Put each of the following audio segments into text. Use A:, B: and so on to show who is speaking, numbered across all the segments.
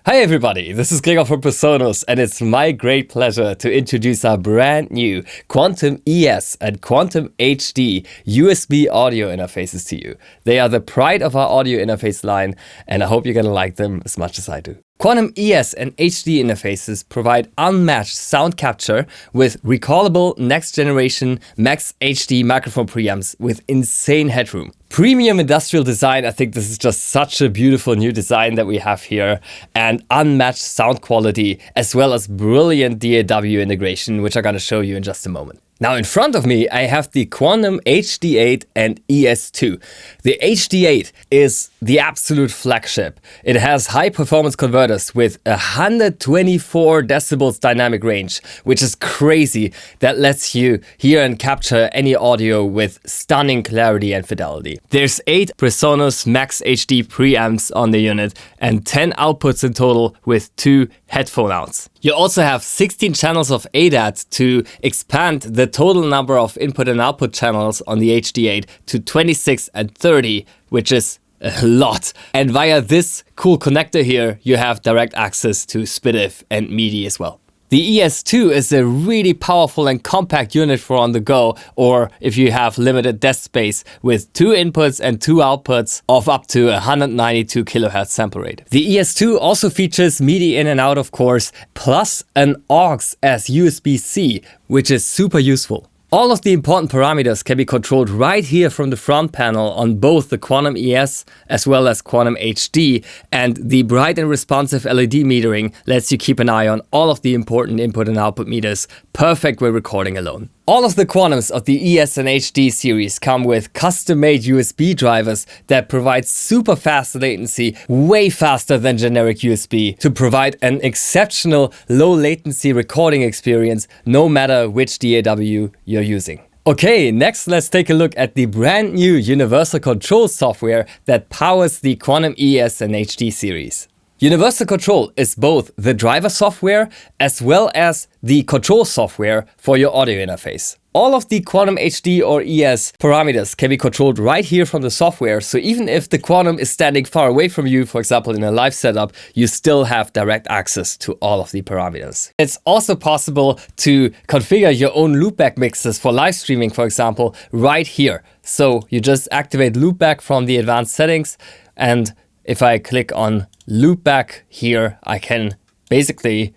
A: Hi everybody, this is Gregor from PreSonus, and it's my great pleasure to introduce our brand new Quantum ES and Quantum HD USB audio interfaces to you. They are the pride of our audio interface line, and I hope you're gonna like them as much as I do. Quantum ES and HD interfaces provide unmatched sound capture with recallable next-generation Max HD microphone preamps with insane headroom. Premium industrial design, I think this is just such a beautiful new design that we have here, and unmatched sound quality, as well as brilliant DAW integration, which I'm gonna show you in just a moment. Now in front of me, I have the Quantum HD8 and ES2. The HD8 is the absolute flagship. It has high performance converters with 124 decibels dynamic range, which is crazy. That lets you hear and capture any audio with stunning clarity and fidelity. There's 8 PreSonus Max HD preamps on the unit and 10 outputs in total with 2 headphone outs. You also have 16 channels of ADAT to expand the total number of input and output channels on the HD8 to 26 and 30, which is a lot. And via this cool connector here, you have direct access to SPDIF and MIDI as well. The ES2 is a really powerful and compact unit for on the go, or if you have limited desk space, with 2 inputs and 2 outputs of up to 192 kHz sample rate. The ES2 also features MIDI in and out, of course, plus an aux as USB-C, which is super useful. All of the important parameters can be controlled right here from the front panel on both the Quantum ES as well as Quantum HD, and the bright and responsive LED metering lets you keep an eye on all of the important input and output meters, perfect when recording alone. All of the Quantums of the ES and HD series come with custom-made USB drivers that provide super fast latency, way faster than generic USB, to provide an exceptional low latency recording experience no matter which DAW you're using. Okay, next let's take a look at the brand new Universal Control software that powers the Quantum ES and HD series. Universal Control is both the driver software as well as the control software for your audio interface. All of the Quantum HD or ES parameters can be controlled right here from the software, so even if the Quantum is standing far away from you, for example in a live setup, you still have direct access to all of the parameters. It's also possible to configure your own loopback mixes for live streaming, for example, right here. So you just activate loopback from the advanced settings, and if I click on loopback here, I can basically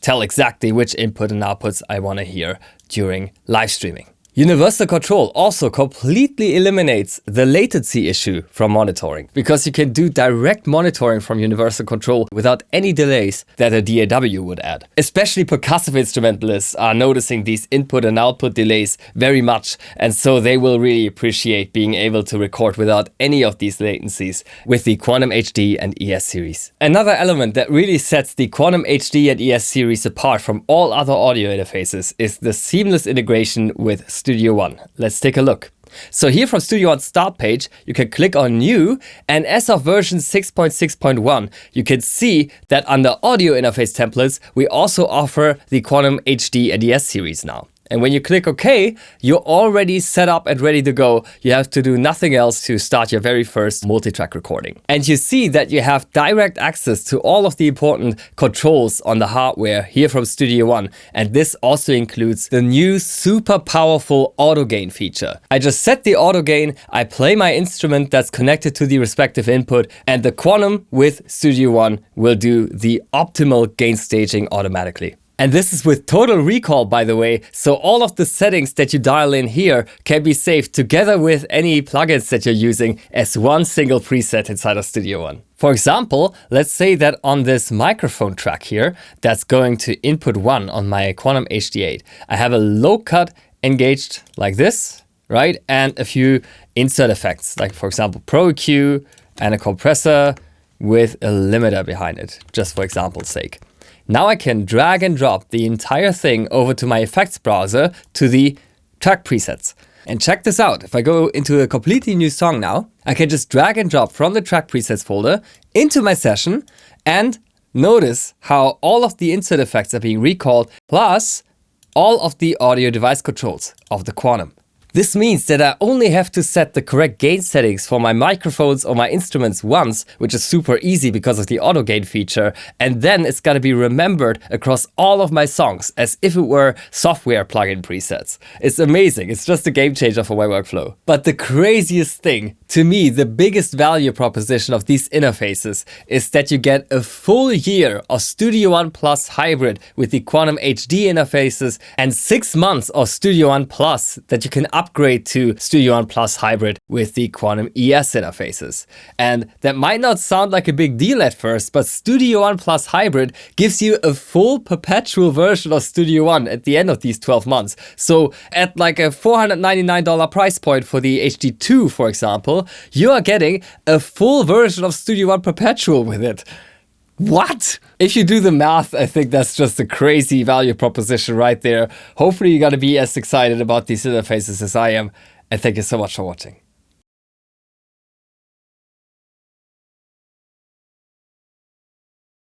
A: tell exactly which input and outputs I want to hear during live streaming. Universal Control also completely eliminates the latency issue from monitoring, because you can do direct monitoring from Universal Control without any delays that a DAW would add. Especially percussive instrumentalists are noticing these input and output delays very much, and so they will really appreciate being able to record without any of these latencies with the Quantum HD and ES series. Another element that really sets the Quantum HD and ES series apart from all other audio interfaces is the seamless integration with Studio One. Let's take a look. So here from Studio One's start page, you can click on New, and as of version 6.6.1, you can see that under audio interface templates, we also offer the Quantum HD and ES series now. And when you click OK, you're already set up and ready to go. You have to do nothing else to start your very first multi-track recording. And you see that you have direct access to all of the important controls on the hardware here from Studio One. And this also includes the new super powerful auto gain feature. I just set the auto gain, I play my instrument that's connected to the respective input, and the Quantum with Studio One will do the optimal gain staging automatically. And this is with total recall, by the way, so all of the settings that you dial in here can be saved together with any plugins that you're using as one single preset inside of Studio One. For example, let's say that on this microphone track here, that's going to input 1 on my Quantum HD8, I have a low cut engaged like this, right? And a few insert effects, like for example, Pro EQ and a compressor with a limiter behind it, just for example's sake. Now I can drag and drop the entire thing over to my effects browser to the track presets. And check this out, if I go into a completely new song now, I can just drag and drop from the track presets folder into my session, and notice how all of the insert effects are being recalled, plus all of the audio device controls of the Quantum. This means that I only have to set the correct gain settings for my microphones or my instruments once, which is super easy because of the auto gain feature, and then it's gonna be remembered across all of my songs as if it were software plugin presets. It's amazing, it's just a game changer for my workflow. But the craziest thing, to me, the biggest value proposition of these interfaces is that you get a full year of Studio One Plus Hybrid with the Quantum HD interfaces and 6 months of Studio One Plus that you can upgrade to Studio One Plus Hybrid with the Quantum ES interfaces. And that might not sound like a big deal at first, but Studio One Plus Hybrid gives you a full perpetual version of Studio One at the end of these 12 months. So at like a $499 price point for the HD2, for example, you are getting a full version of Studio One Perpetual with it. What? If you do the math, I think that's just a crazy value proposition right there. Hopefully you're gonna be as excited about these interfaces as I am, and thank you so much for watching.